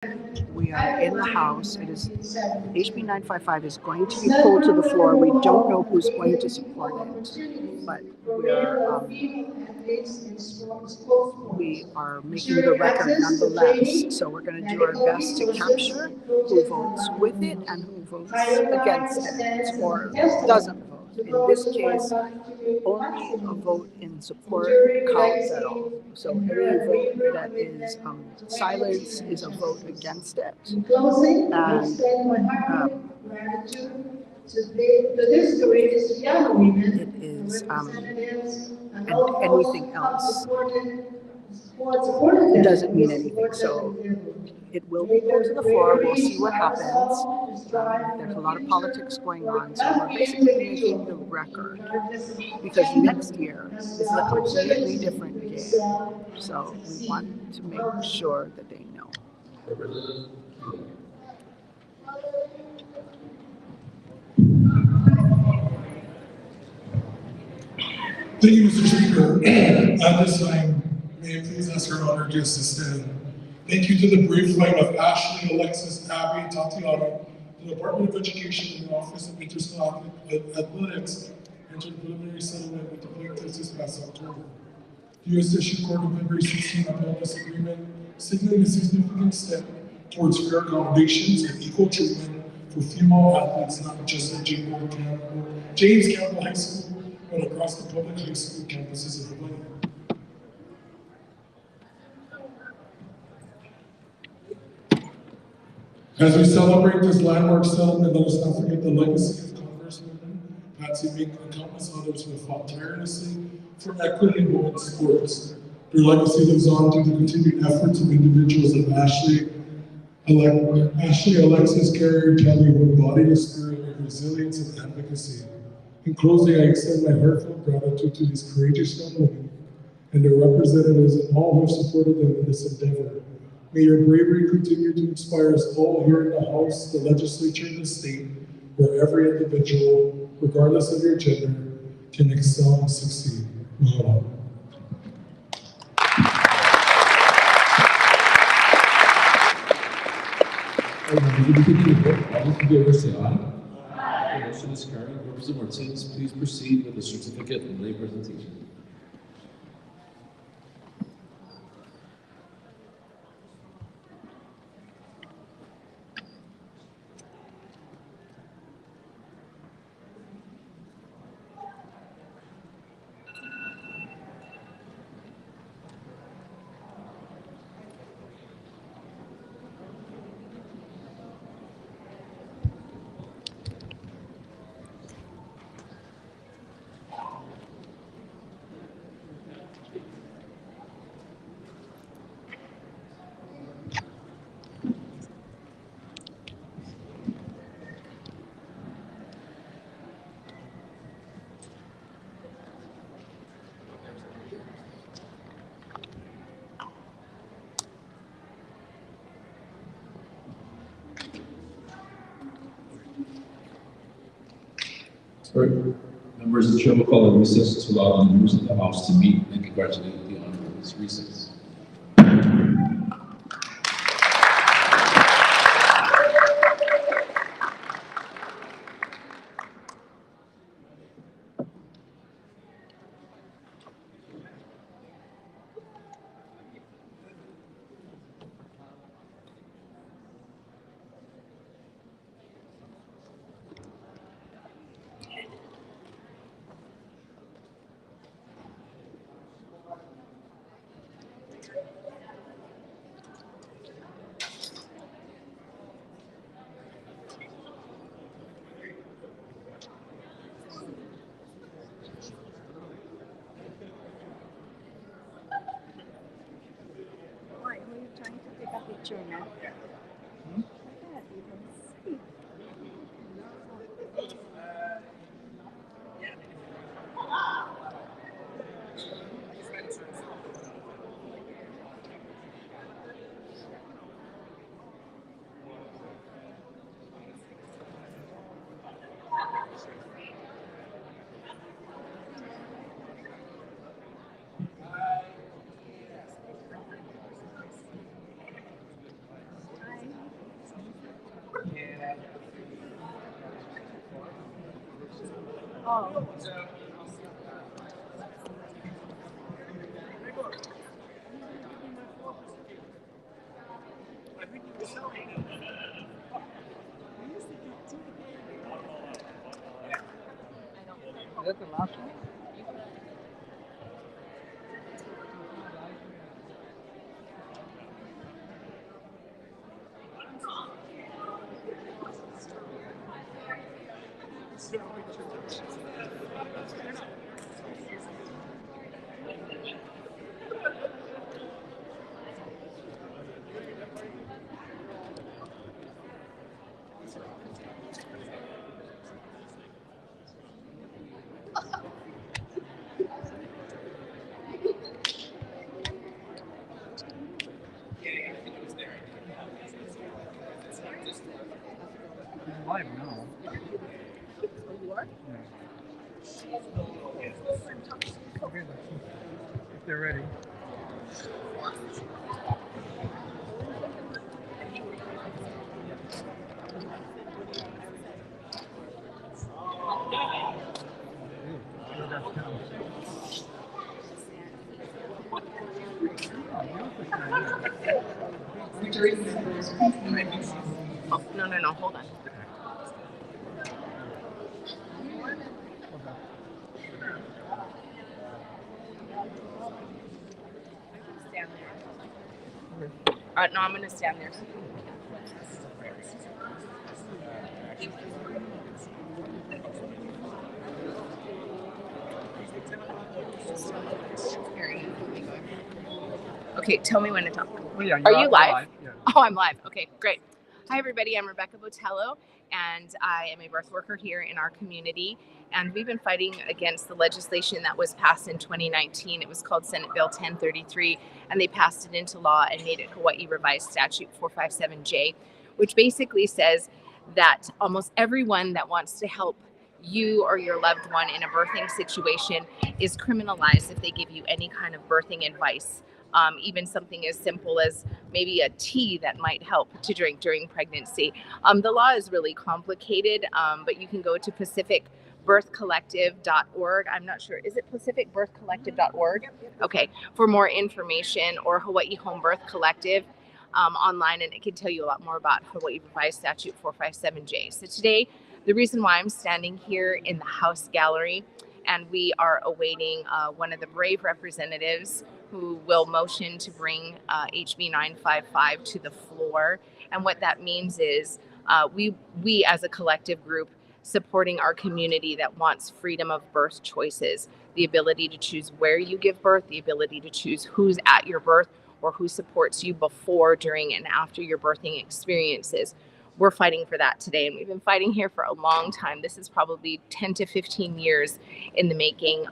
We are in the House. It is HB 955 is going to be pulled to the floor. We don't know who's going to support it, but we are making the record nonetheless. So we're going to do our best to capture who votes with it and who votes against it or doesn't vote. In this case, only a vote in support counts at all. So any vote that is silence is a vote against it. And it is and anything else doesn't mean anything. So it will be pulled to the floor. We'll see what happens. There's a lot of politics going on, so we're basically making the record because next year is a completely different game. So we want to make sure that they know. Thank you, Mr. Speaker. At this time, may I please ask Her Honor just to stand. Thank you to the brave flight of Ashley, Alexis, Abby, and Tatiana, the Department of Education and the Office of Interscholastic Athletics entered preliminary settlement with the plaintiffs this past October. The U.S. District Court of February 16 upheld this agreement, signaling a significant step towards fair accommodations and equal treatment for female athletes, not just at James Campbell High School, but across the public high school campuses of Hawaii. As we celebrate this landmark settlement, let us not forget the legacy of Congresswoman Patsy Mink and countless others who have fought tirelessly for equity in women's sports. Their legacy lives on through the continued efforts of individuals like Ashley, Alexis, Carrie, and Kelly, who embody the spirit of resilience and advocacy. In closing, I extend my heartfelt gratitude to these courageous young women and their representatives and all who have supported them in this endeavor. May your bravery continue to inspire us all here in the House, the legislature, and the state, where every individual, regardless of your gender, can excel and succeed. Mahalo. All in favor say aye. The motion is carried. Representative Martinez, please proceed with the certificate and lay presentation. Members, the chair will call a recess to allow the members of the House to meet and congratulate the honorables. Recess. Oh. Is that the last one? It's live now. You are? Yeah. Okay, if they're ready. Oh, no, hold on. Stand there. No, I'm going to stand there. Okay, tell me when to talk. Well, yeah, Are you live? Yeah. Oh, I'm live. Okay, great. Hi, everybody. I'm Rebecca Botello, and I am a birth worker here in our community. And we've been fighting against the legislation that was passed in 2019. It was called Senate Bill 1033, and they passed it into law and made it Hawai'i Revised Statute 457J, which basically says that almost everyone that wants to help you or your loved one in a birthing situation is criminalized if they give you any kind of birthing advice. Even something as simple as maybe a tea that might help to drink during pregnancy. The law is really complicated, but you can go to pacificbirthcollective.org. I'm not sure, is it pacificbirthcollective.org? Okay, for more information, or Hawaii Home Birth Collective online, and it can tell you a lot more about Hawai'i Revised Statute 457J. So today, the reason why I'm standing here in the House Gallery, and we are awaiting one of the brave representatives who will motion to bring HB 955 to the floor. And what that means is we as a collective group supporting our community that wants freedom of birth choices, the ability to choose where you give birth, the ability to choose who's at your birth or who supports you before, during, and after your birthing experiences. We're fighting for that today, and we've been fighting here for a long time. This is probably 10 to 15 years in the making,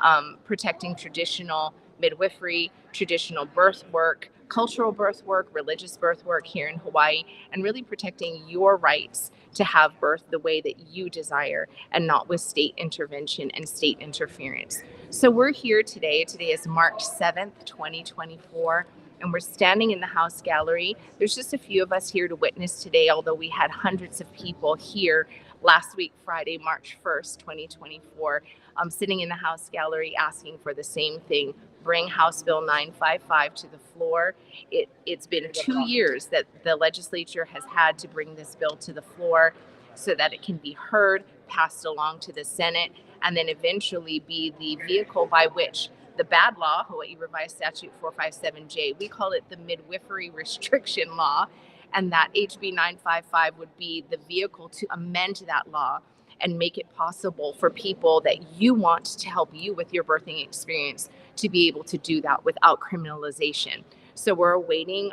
protecting traditional midwifery, traditional birth work, cultural birth work, religious birth work here in Hawaii, and really protecting your rights to have birth the way that you desire and not with state intervention and state interference. So we're here today. Today is March 7th, 2024. And we're standing in the House Gallery. There's just a few of us here to witness today, although we had hundreds of people here last week, Friday, March 1st, 2024, sitting in the House Gallery asking for the same thing: bring House Bill 955 to the floor. It's been 2 years that the legislature has had to bring this bill to the floor so that it can be heard, passed along to the Senate, and then eventually be the vehicle by which the bad law, Hawai'i Revised Statute 457J, we call it the midwifery restriction law, and that HB 955 would be the vehicle to amend that law and make it possible for people that you want to help you with your birthing experience to be able to do that without criminalization. So we're awaiting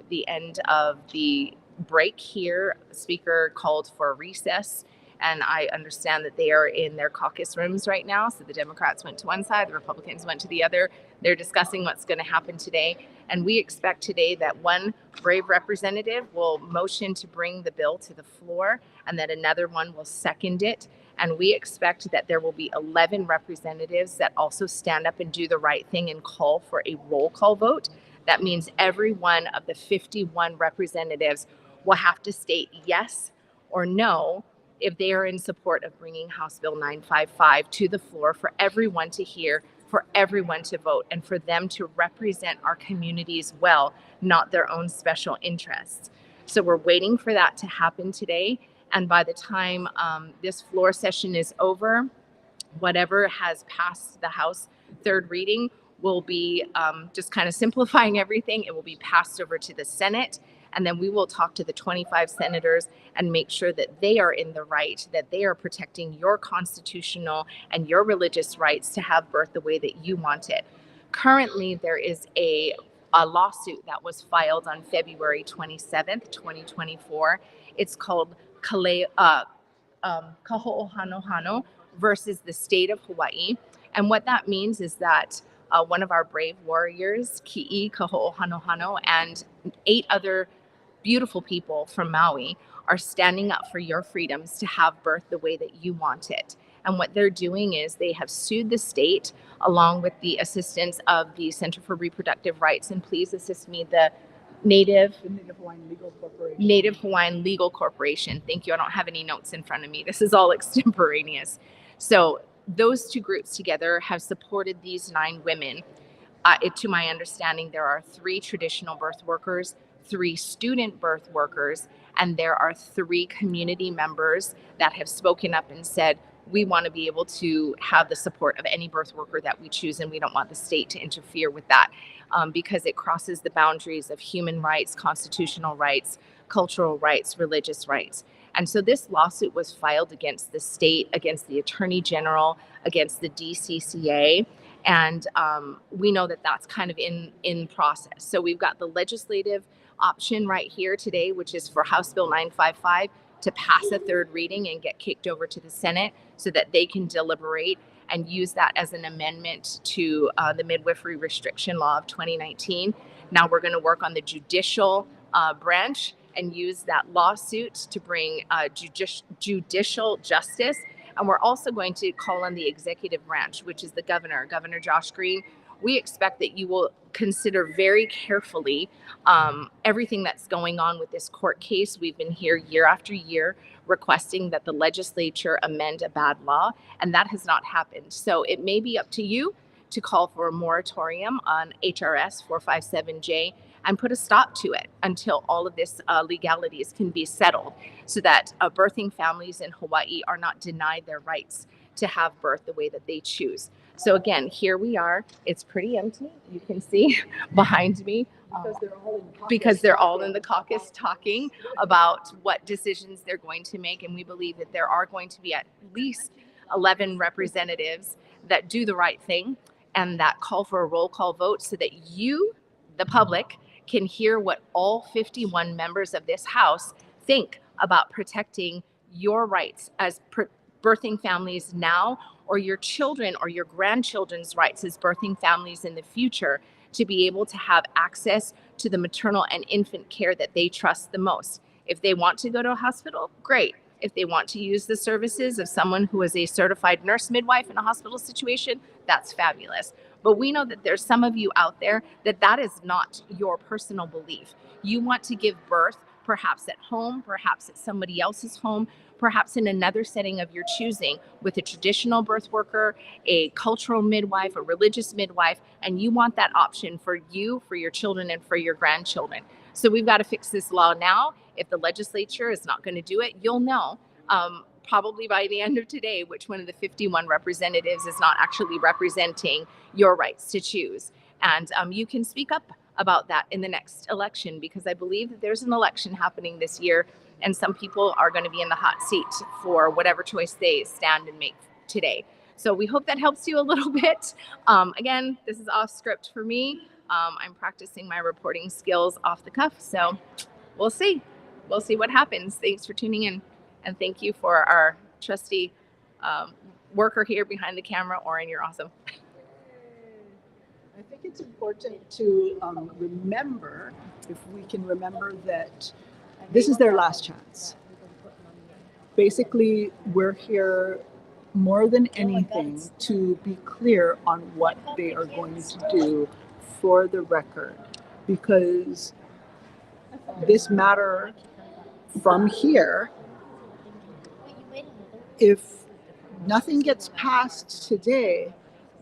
the end of the break here. The speaker called for a recess, and I understand that they are in their caucus rooms right now. So the Democrats went to one side, the Republicans went to the other. They're discussing what's going to happen today. And we expect today that one brave representative will motion to bring the bill to the floor, and that another one will second it. And we expect that there will be 11 representatives that also stand up and do the right thing and call for a roll call vote. That means every one of the 51 representatives will have to state yes or no if they are in support of bringing House Bill 955 to the floor for everyone to hear, for everyone to vote, and for them to represent our communities well, not their own special interests. So we're waiting for that to happen today. And by the time this floor session is over, whatever has passed the House third reading will be just kind of simplifying everything. It will be passed over to the Senate, and then we will talk to the 25 senators and make sure that they are in the right, that they are protecting your constitutional and your religious rights to have birth the way that you want it. Currently, there is a lawsuit that was filed on February 27th, 2024. It's called Kaho'ohanohano versus the state of Hawaii. And what that means is that one of our brave warriors, Ki'i Kaho'ohanohano, and 8 other beautiful people from Maui are standing up for your freedoms to have birth the way that you want it. And what they're doing is they have sued the state along with the assistance of the Center for Reproductive Rights. And please assist me, the Native Hawaiian Legal Corporation. Native Hawaiian Legal Corporation. Thank you. I don't have any notes in front of me. This is all extemporaneous. So those 2 groups together have supported these 9 women. To my understanding, there are 3 traditional birth workers, 3 student birth workers, and there are 3 community members that have spoken up and said, we want to be able to have the support of any birth worker that we choose, and we don't want the state to interfere with that because it crosses the boundaries of human rights, constitutional rights, cultural rights, religious rights. And so this lawsuit was filed against the state, against the Attorney General, against the DCCA. And we know that that's kind of in process. So we've got the legislative option right here today, which is for House Bill 955 to pass a third reading and get kicked over to the Senate so that they can deliberate and use that as an amendment to the midwifery restriction law of 2019. Now we're going to work on the judicial branch and use that lawsuit to bring judicial justice. And we're also going to call on the executive branch, which is the governor, Governor Josh Green. We expect that you will consider very carefully everything that's going on with this court case. We've been here year after year requesting that the legislature amend a bad law, and that has not happened. So it may be up to you to call for a moratorium on HRS 457J and put a stop to it until all of this legalities can be settled so that birthing families in Hawaii are not denied their rights to have birth the way that they choose. So again, here we are. It's pretty empty. You can see behind me. Because they're all in the caucus talking about what decisions they're going to make. And we believe that there are going to be at least 11 representatives that do the right thing and that call for a roll call vote so that you, the public, can hear what all 51 members of this House think about protecting your rights as birthing families now, or your children or your grandchildren's rights as birthing families in the future, to be able to have access to the maternal and infant care that they trust the most. If they want to go to a hospital, great. If they want to use the services of someone who is a certified nurse midwife in a hospital situation, that's fabulous. But we know that there's some of you out there that is not your personal belief. You want to give birth perhaps at home, perhaps at somebody else's home, perhaps in another setting of your choosing with a traditional birth worker, a cultural midwife, a religious midwife, and you want that option for you, for your children, and for your grandchildren. So we've got to fix this law now. If the legislature is not going to do it, you'll know probably by the end of today which one of the 51 representatives is not actually representing your rights to choose. And you can speak up about that in the next election, because I believe that there's an election happening this year and some people are going to be in the hot seat for whatever choice they stand and make today. So we hope that helps you a little bit. Again, this is off script for me. I'm practicing my reporting skills off the cuff. So we'll see. We'll see what happens. Thanks for tuning in. And thank you for our trusty worker here behind the camera. Oren, you're awesome. I think it's important to remember, if we can remember, that this is their last chance. Basically, we're here more than anything to be clear on what they are going to do for the record, because this matter from here if nothing gets passed today,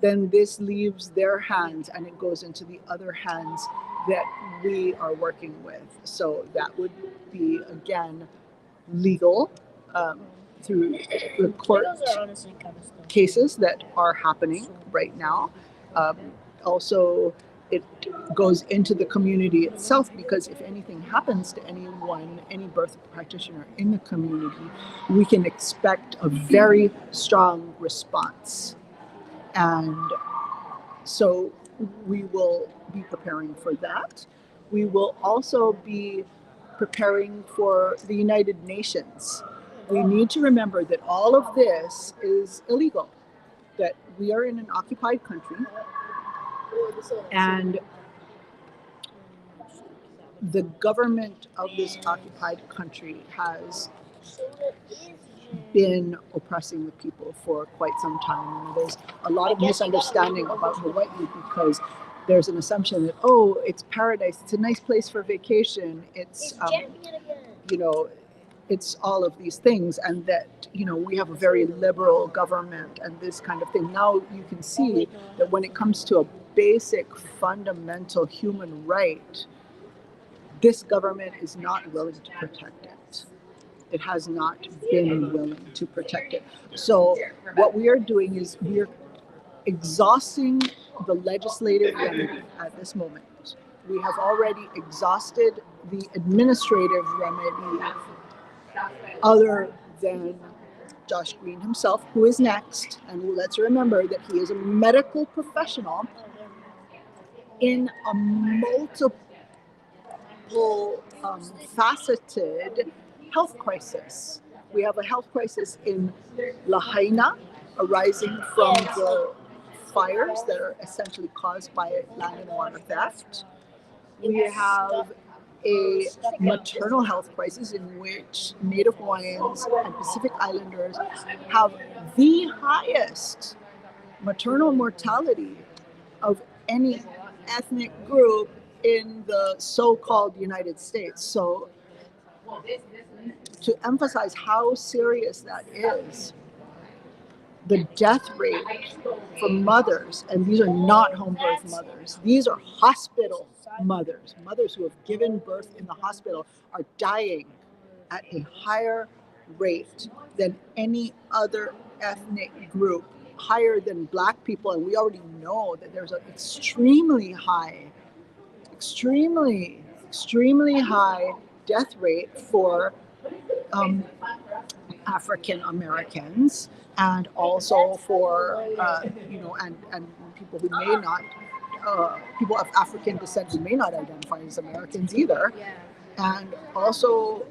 then this leaves their hands and it goes into the other hands that we are working with. So that would be, again, legal through the court cases that are happening right now. Also, it goes into the community itself, because if anything happens to anyone, any birth practitioner in the community, we can expect a very strong response. And so we will be preparing for that. We will also be preparing for the United Nations. We need to remember that all of this is illegal, that we are in an occupied country, and the government of this occupied country has been oppressing the people for quite some time. And there's a lot of misunderstanding about Hawaii, because there's an assumption that, oh, it's paradise, it's a nice place for vacation, it's it's all of these things, and that we have a very liberal government and this kind of thing. Now you can see that when it comes to a basic fundamental human right, this government is not willing to protect it. It has not been willing to protect it. So what we are doing is we're exhausting the legislative remedy at this moment. We have already exhausted the administrative remedy, other than Josh Green himself, who is next. And let's remember that he is a medical professional in a multiple faceted health crisis. We have a health crisis in Lahaina, arising from the fires that are essentially caused by land and water theft. We have a maternal health crisis in which Native Hawaiians and Pacific Islanders have the highest maternal mortality of any ethnic group in the so-called United States. So to emphasize how serious that is, the death rate for mothers, and these are not home birth mothers, these are hospital mothers, mothers who have given birth in the hospital, are dying at a higher rate than any other ethnic group, higher than Black people. And we already know that there's an extremely high death rate for African Americans, and also for and people who may not, people of African descent who may not identify as Americans either, and also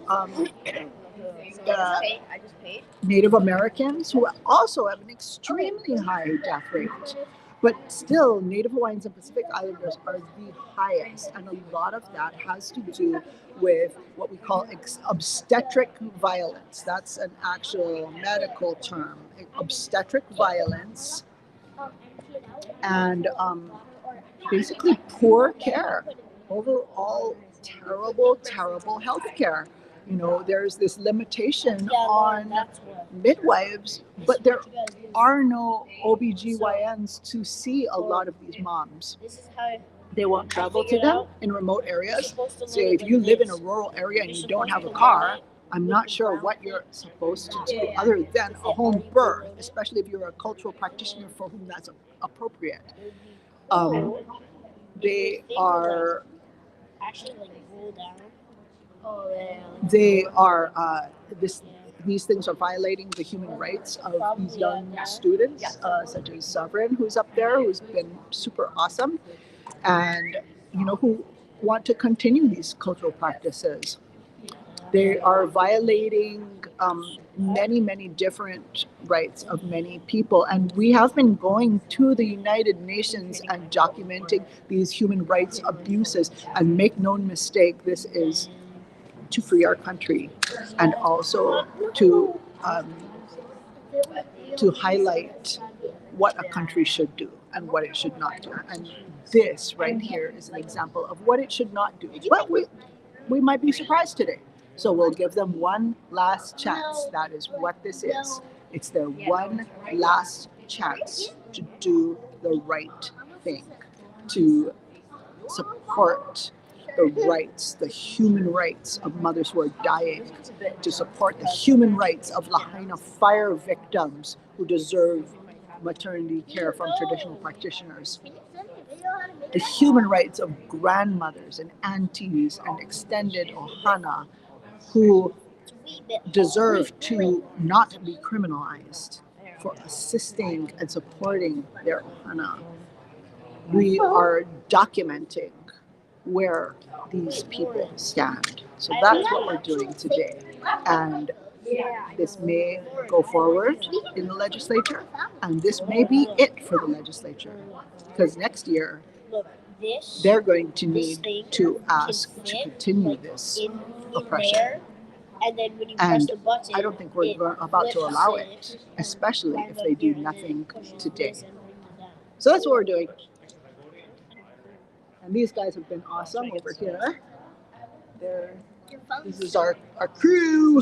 Native Americans, who also have an extremely high death rate. But still, Native Hawaiians and Pacific Islanders are the highest. And a lot of that has to do with what we call obstetric violence. That's an actual medical term, obstetric violence, and basically poor care, overall terrible health care. There's this limitation on midwives, but there are no OBGYNs to see a lot of these moms. They won't travel to them in remote areas. So if you live in a rural area and you don't have a car, I'm not sure what you're supposed to do other than a home birth, especially if you're a cultural practitioner for whom that's appropriate. They are these things are violating the human rights of these young students, such as Sovereign, who's up there, who's been super awesome, and who want to continue these cultural practices. They are violating many different rights of many people, and we have been going to the United Nations and documenting these human rights abuses. And make no mistake, this is to free our country, and also to highlight what a country should do and what it should not do. And this right here is an example of what it should not do. But we might be surprised today. So we'll give them one last chance. That is what this is. It's their one last chance to do the right thing, to support the rights, the human rights of mothers who are dying, to support the human rights of Lahaina fire victims who deserve maternity care from traditional practitioners, the human rights of grandmothers and aunties and extended ohana who deserve to not be criminalized for assisting and supporting their ohana. We are documenting where these people stand. So that's what we're doing today. And this may go forward in the legislature, and this may be it for the legislature, because next year they're going to need to ask to continue this oppression. And I don't think we're about to allow it, especially if they do nothing today. So that's what we're doing. And these guys have been awesome over here. This is our crew.